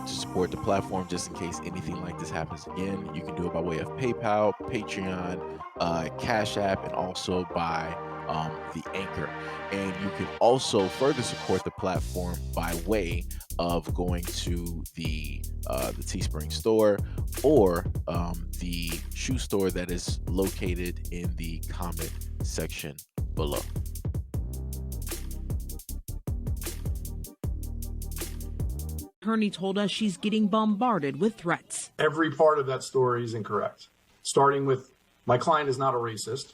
to support the platform just in case anything like this happens again, you can do it by way of PayPal, Patreon, Cash App, and also by the Anchor. And you can also further support the platform by way of going to the Teespring store or the shoe store that is located in the comment section below. Attorney told us she's getting bombarded with threats. Every part of that story is incorrect, starting with my client is not a racist.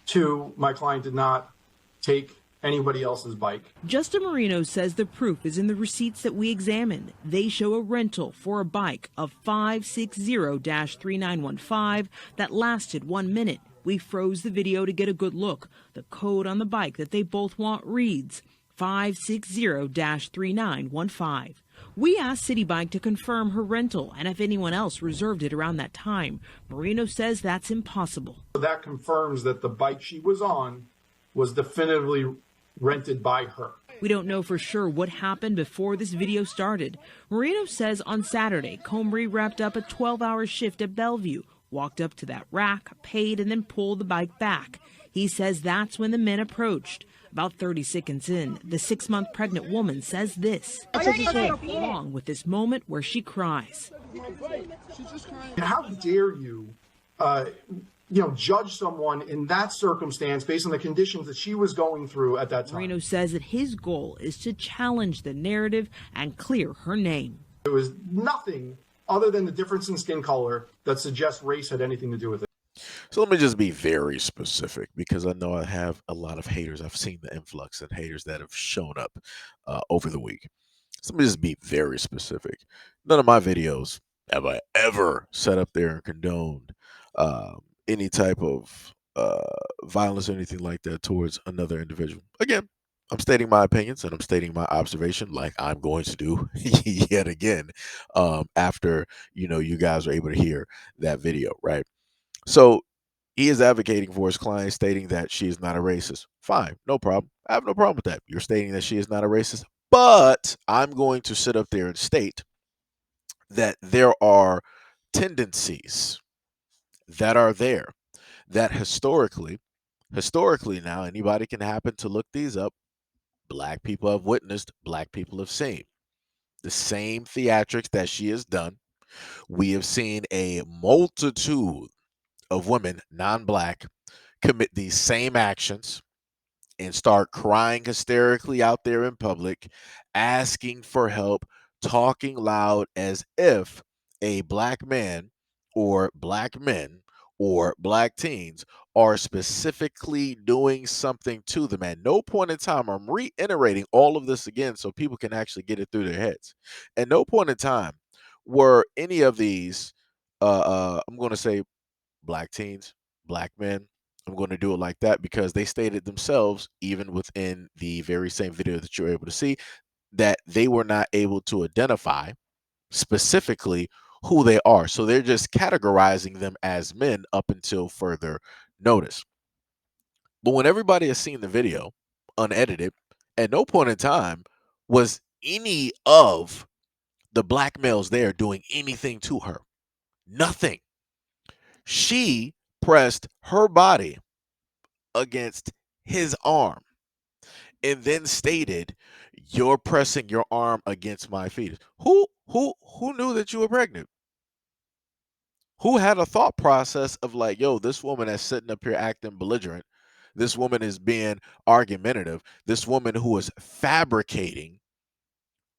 2, my client did not take anybody else's bike. Justin Marino says the proof is in the receipts that we examined. They show a rental for a bike of 560-3915 that lasted 1 minute. We froze the video to get a good look. The code on the bike that they both want reads 560-3915. We asked City Bike to confirm her rental and if anyone else reserved it around that time. Marino says that's impossible. That confirms that the bike she was on was definitively rented by her. We don't know for sure what happened before this video started. Marino says on Saturday, Comrie wrapped up a 12-hour shift at Bellevue, walked up to that rack, paid, and then pulled the bike back. He says that's when the men approached. About 30 seconds in, the 6-month pregnant woman says this, along with this moment where she cries. How dare you, judge someone in that circumstance based on the conditions that she was going through at that time? Marino says that his goal is to challenge the narrative and clear her name. There was nothing other than the difference in skin color that suggests race had anything to do with it. So let me just be very specific because I know I have a lot of haters. I've seen the influx of haters that have shown up over the week. So let me just be very specific. None of my videos have I ever sat up there and condoned any type of violence or anything like that towards another individual. Again, I'm stating my opinions and I'm stating my observation like I'm going to do yet again after, you guys are able to hear that video, right? So he is advocating for his client, stating that she is not a racist. Fine, no problem. I have no problem with that. You're stating that she is not a racist, but I'm going to sit up there and state that there are tendencies that are there that historically now, anybody can happen to look these up. Black people have witnessed, black people have seen the same theatrics that she has done. We have seen a multitude of women, non-black, commit these same actions and start crying hysterically out there in public, asking for help, talking loud as if a black man or black men or black teens are specifically doing something to them. At no point in time, I'm reiterating all of this again so people can actually get it through their heads. At no point in time were any of these, I'm going to say, black teens, black men. I'm going to do it like that because they stated themselves, even within the very same video that you're able to see, that they were not able to identify specifically who they are. So they're just categorizing them as men up until further notice. But when everybody has seen the video unedited, at no point in time was any of the black males there doing anything to her. Nothing. She pressed her body against his arm and then stated, "You're pressing your arm against my fetus." Who knew that you were pregnant? Who had a thought process of like, yo, this woman is sitting up here acting belligerent. This woman is being argumentative. This woman who is fabricating,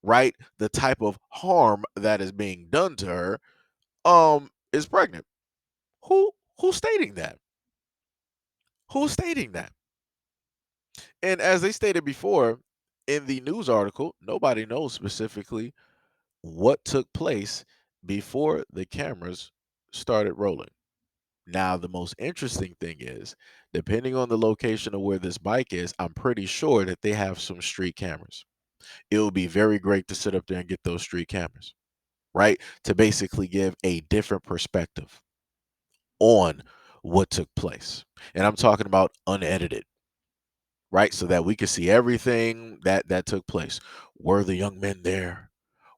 right, the type of harm that is being done to her, is pregnant. Who's stating that? Who's stating that? And as they stated before in the news article, nobody knows specifically what took place before the cameras started rolling. Now, the most interesting thing is, depending on the location of where this bike is, I'm pretty sure that they have some street cameras. It would be very great to sit up there and get those street cameras, right? To basically give a different perspective on what took place. And I'm talking about unedited, right? So that we could see everything that took place. Were the young men there?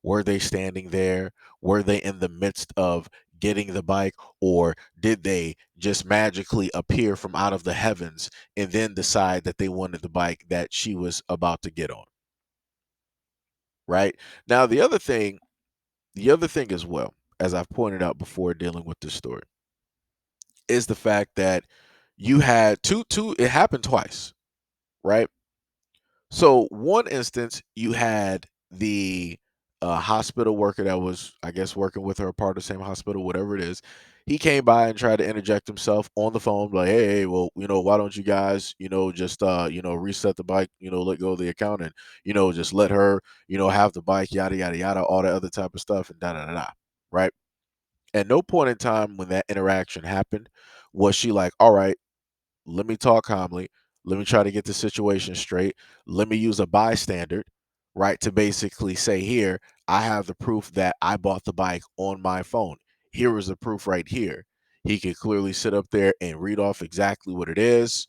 Were they standing there? Were they in the midst of getting the bike, or did they just magically appear from out of the heavens and then decide that they wanted the bike that she was about to get on? Right? Now, the other thing as well, as I've pointed out before dealing with this story, is the fact that you had two it happened twice, right? So one instance, you had the hospital worker that was, I guess, working with her, part of the same hospital, whatever it is. He came by and tried to interject himself on the phone, like, "Hey, well, why don't you guys, just, reset the bike, let go of the account, and just let her, have the bike, yada yada yada, all that other type of stuff, and da da da da." Right? At no point in time when that interaction happened was she like, "All right, let me talk calmly. Let me try to get the situation straight. Let me use a bystander, right, to basically say, here, I have the proof that I bought the bike on my phone. Here is the proof right here." He could clearly sit up there and read off exactly what it is.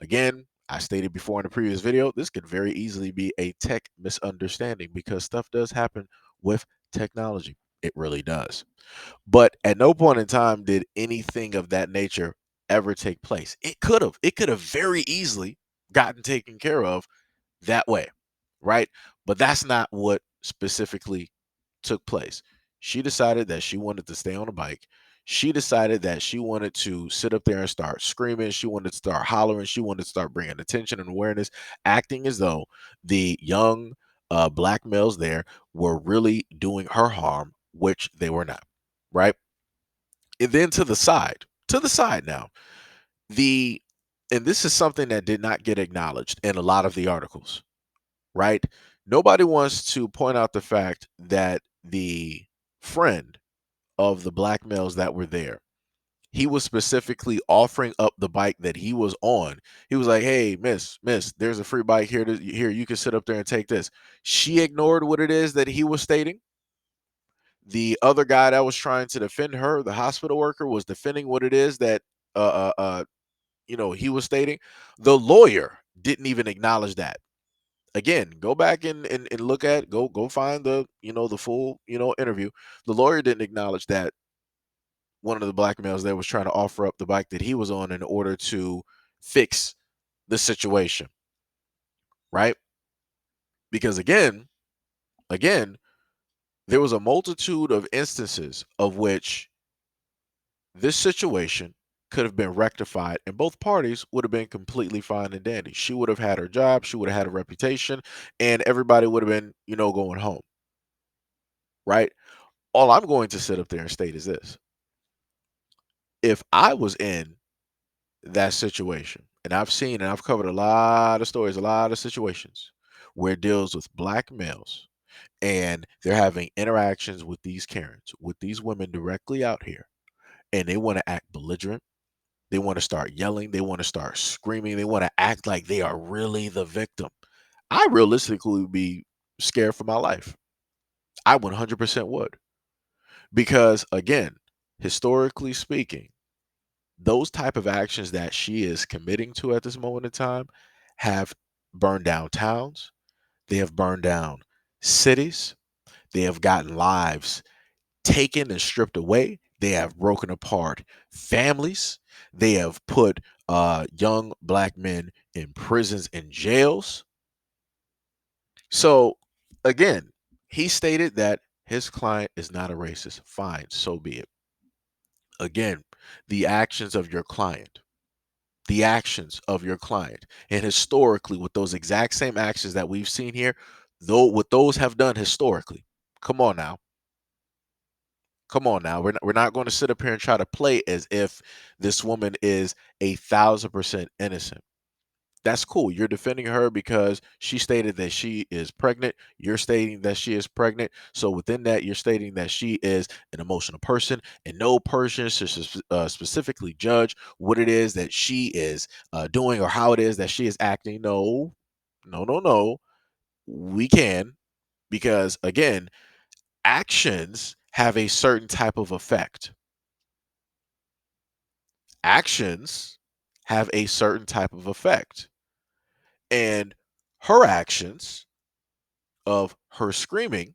Again, I stated before in the previous video, this could very easily be a tech misunderstanding because stuff does happen with technology. It really does. But at no point in time did anything of that nature ever take place. It could have. It could have very easily gotten taken care of that way, right? But that's not what specifically took place. She decided that she wanted to stay on a bike. She decided that she wanted to sit up there and start screaming. She wanted to start hollering. She wanted to start bringing attention and awareness, acting as though the young black males there were really doing her harm, which they were not, right? And then to the side now, the and this is something that did not get acknowledged in a lot of the articles, right? Nobody wants to point out the fact that the friend of the black males that were there, he was specifically offering up the bike that he was on. He was like, "Hey, miss, there's a free bike here. Here, you can sit up there and take this." She ignored what it is that he was stating. The other guy that was trying to defend her, the hospital worker, was defending what it is that he was stating. The lawyer didn't even acknowledge that. Again, go back and look at go find the full interview. The lawyer didn't acknowledge that one of the black males there was trying to offer up the bike that he was on in order to fix the situation, right? Because again, there was a multitude of instances of which this situation could have been rectified and both parties would have been completely fine and dandy. She would have had her job, she would have had a reputation, and everybody would have been, going home, right? All I'm going to sit up there and state is this. If I was in that situation, and I've covered a lot of stories, a lot of situations where it deals with black males and they're having interactions with these Karens, with these women directly out here, and they want to act belligerent. They want to start yelling. They want to start screaming. They want to act like they are really the victim. I realistically would be scared for my life. I 100% would. Because again, historically speaking, those type of actions that she is committing to at this moment in time have burned down towns. They have burned down cities. They have gotten lives taken and stripped away. They have broken apart families. They have put young black men in prisons and jails. So, again, he stated that his client is not a racist. Fine, so be it. Again, the actions of your client, the actions of your client, and historically, with those exact same actions that we've seen here, though, what those have done historically. Come on now. Come on now. We're not going to sit up here and try to play as if this woman is 1,000% innocent. That's cool. You're defending her because she stated that she is pregnant. You're stating that she is pregnant. So within that, you're stating that she is an emotional person, and no person should specifically judge what it is that she is doing or how it is that she is acting. No, no, no, no. We can, because again, actions have a certain type of effect. Actions have a certain type of effect. And her actions of her screaming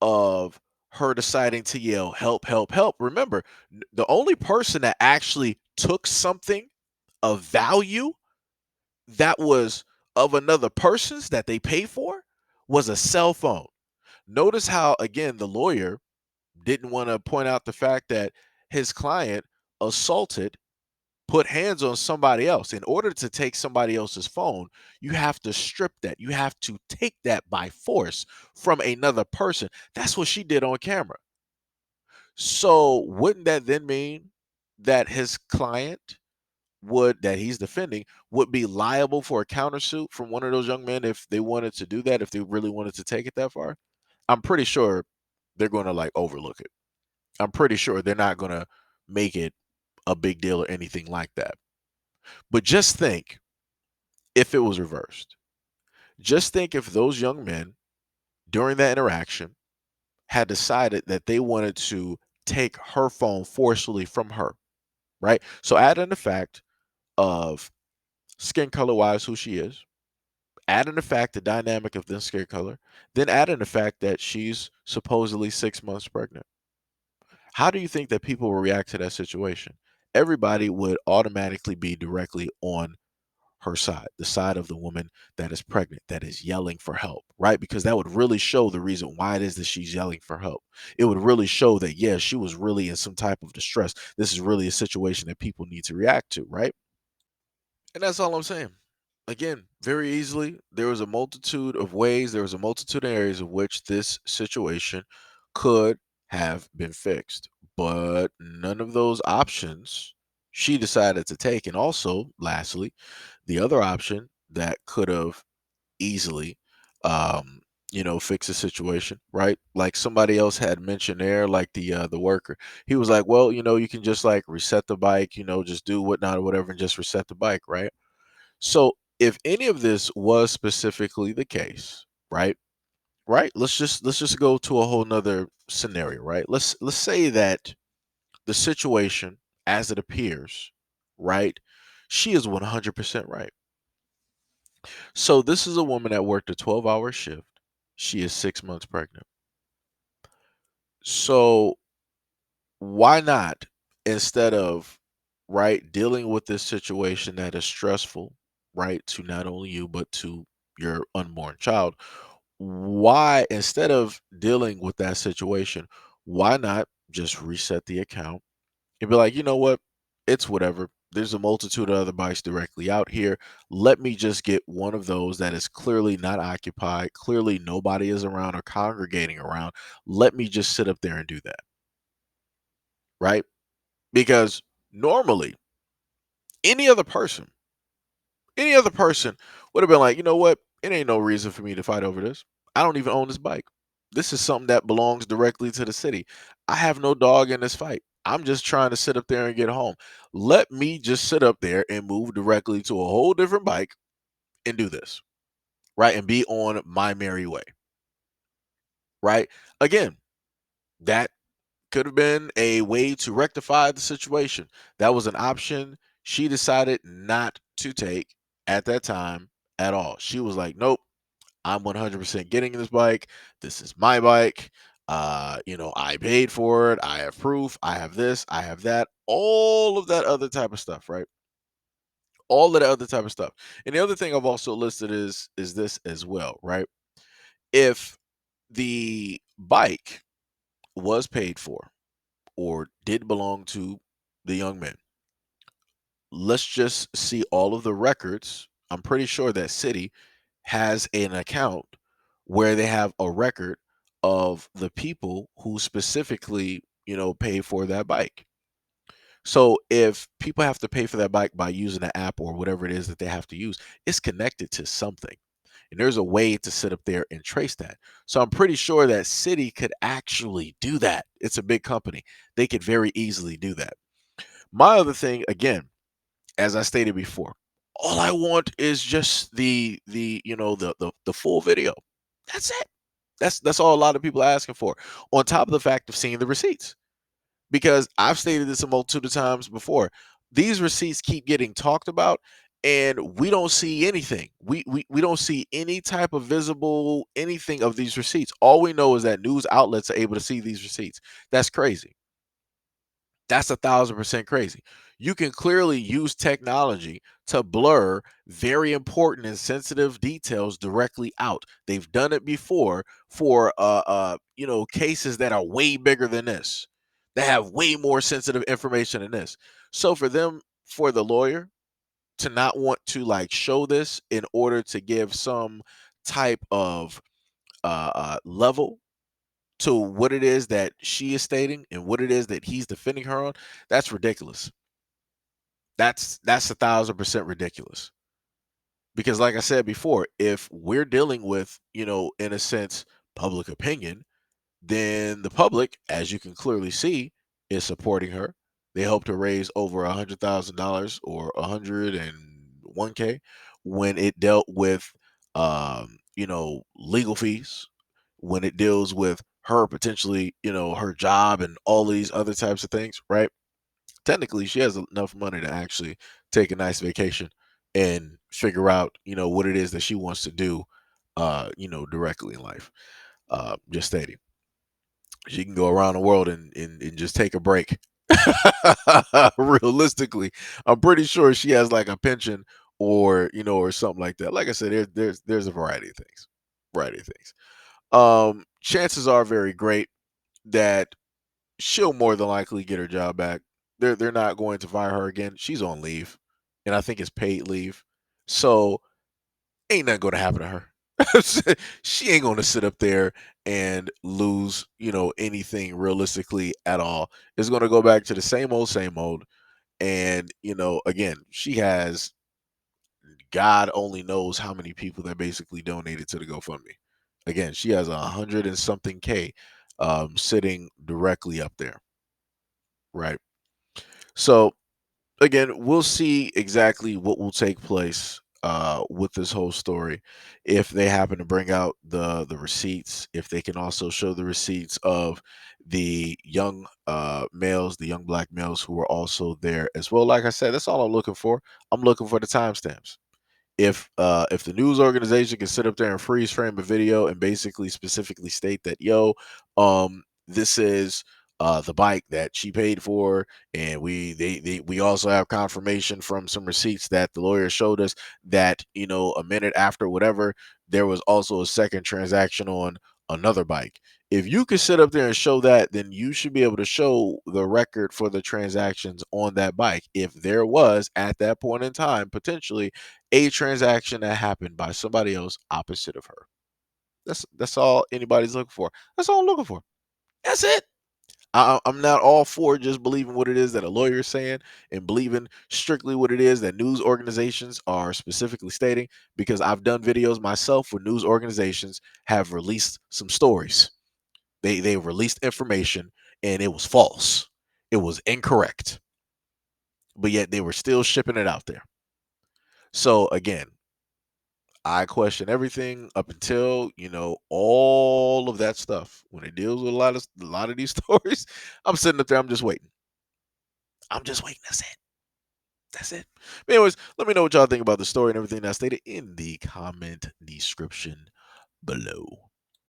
of her deciding to yell, "Help, help, help." Remember, the only person that actually took something of value that was of another person's that they pay for was a cell phone. Notice how, again, the lawyer didn't want to point out the fact that his client assaulted, put hands on somebody else. In order to take somebody else's phone, you have to strip that. You have to take that by force from another person. That's what she did on camera. So, wouldn't that then mean that his client that he's defending would be liable for a countersuit from one of those young men if they wanted to do that, if they really wanted to take it that far? I'm pretty sure they're going to like overlook it. I'm pretty sure they're not going to make it a big deal or anything like that. But just think if it was reversed. Just think if those young men during that interaction had decided that they wanted to take her phone forcefully from her, right? So add in the fact of skin color wise who she is, add in the fact the dynamic of this skin color, then add in the fact that she's supposedly 6 months pregnant. How do you think that people will react to that situation? Everybody would automatically be directly on her side, the side of the woman that is pregnant, that is yelling for help, right? Because that would really show the reason why it is that she's yelling for help. It would really show that, yeah, she was really in some type of distress. This is really a situation that people need to react to, right? And that's all I'm saying. Again, very easily, there was a multitude of ways, there was a multitude of areas of which this situation could have been fixed. But none of those options she decided to take. And also, lastly, the other option that could have easily, um, fix the situation, right? Like somebody else had mentioned there, like the worker. He was like, well, you can just like reset the bike, just do whatnot or whatever, and just reset the bike, right? So if any of this was specifically the case, right? Right? Let's just go to a whole nother scenario, right? Let's say that the situation as it appears, right? She is 100% right. So this is a woman that worked a 12-hour shift. She is 6 months pregnant. So why not, instead of, right, dealing with this situation that is stressful, right, to not only you but to your unborn child, why, instead of dealing with that situation, why not just reset the account and be like, you know what, it's whatever, there's a multitude of other bikes directly out here, let me just get one of those that is clearly not occupied, clearly nobody is around or congregating around, let me just sit up there and do that, right? Because normally, any other person, any other person would have been like, you know what? It ain't no reason for me to fight over this. I don't even own this bike. This is something that belongs directly to the city. I have no dog in this fight. I'm just trying to sit up there and get home. Let me just sit up there and move directly to a whole different bike and do this, right? And be on my merry way, right? Again, that could have been a way to rectify the situation. That was an option she decided not to take at that time at all. She was like, nope, I'm 100% getting this bike. This is my bike. I paid for it. I have proof. I have this. I have that. All of that other type of stuff, right? All of that other type of stuff. And the other thing I've also listed is this as well, right? If the bike was paid for or did belong to the young men, let's just see all of the records. I'm pretty sure that city has an account where they have a record of the people who specifically, pay for that bike. So if people have to pay for that bike by using the app or whatever it is that they have to use, it's connected to something. And there's a way to sit up there and trace that. So I'm pretty sure that city could actually do that. It's a big company. They could very easily do that. My other thing, again, as I stated before, all I want is just the full video. That's it. That's all a lot of people are asking for. On top of the fact of seeing the receipts, because I've stated this a multitude of times before, these receipts keep getting talked about, and we don't see anything. We don't see any type of visible anything of these receipts. All we know is that news outlets are able to see these receipts. That's crazy. That's 1,000% crazy. You can clearly use technology to blur very important and sensitive details directly out. They've done it before for cases that are way bigger than this. They have way more sensitive information than this. So for the lawyer to not want to like show this in order to give some type of level to what it is that she is stating and what it is that he's defending her on, that's ridiculous. That's 1,000% ridiculous. Because like I said before, if we're dealing with, in a sense, public opinion, then the public, as you can clearly see, is supporting her. They hope to raise over $100,000 or 101K when it dealt with, legal fees, when it deals with her potentially, her job and all these other types of things, right? Technically, she has enough money to actually take a nice vacation and figure out, what it is that she wants to do, directly in life. Just stating, she can go around the world and just take a break. Realistically, I'm pretty sure she has like a pension or or something like that. Like I said, there's a variety of things, variety of things. Chances are very great that she'll more than likely get her job back. They're not going to fire her again. She's on leave, and I think it's paid leave. So ain't nothing gonna happen to her. She ain't gonna sit up there and lose, anything realistically at all. It's gonna go back to the same old, same old. And, again, she has God only knows how many people that basically donated to the GoFundMe. Again, she has 100 and something K sitting directly up there, right? So again, we'll see exactly what will take place with this whole story. If they happen to bring out the receipts, if they can also show the receipts of the young males, the young black males who were also there as well. Like I said, that's all I'm looking for. I'm looking for the timestamps. If the news organization can sit up there and freeze frame a video and basically specifically state that, yo, this is the bike that she paid for, and we also have confirmation from some receipts that the lawyer showed us that, a minute after whatever, there was also a second transaction on another bike. If you could sit up there and show that, then you should be able to show the record for the transactions on that bike. If there was at that point in time potentially a transaction that happened by somebody else opposite of her. That's all anybody's looking for. That's all I'm looking for. That's it. I'm not all for just believing what it is that a lawyer is saying and believing strictly what it is that news organizations are specifically stating, because I've done videos myself where news organizations have released some stories. They released information and it was false. It was incorrect. But yet they were still shipping it out there. So again, I question everything up until, all of that stuff. When it deals with a lot of these stories, I'm sitting up there, I'm just waiting. I'm just waiting. That's it. That's it. But anyways, let me know what y'all think about the story and everything that's stated in the comment description below.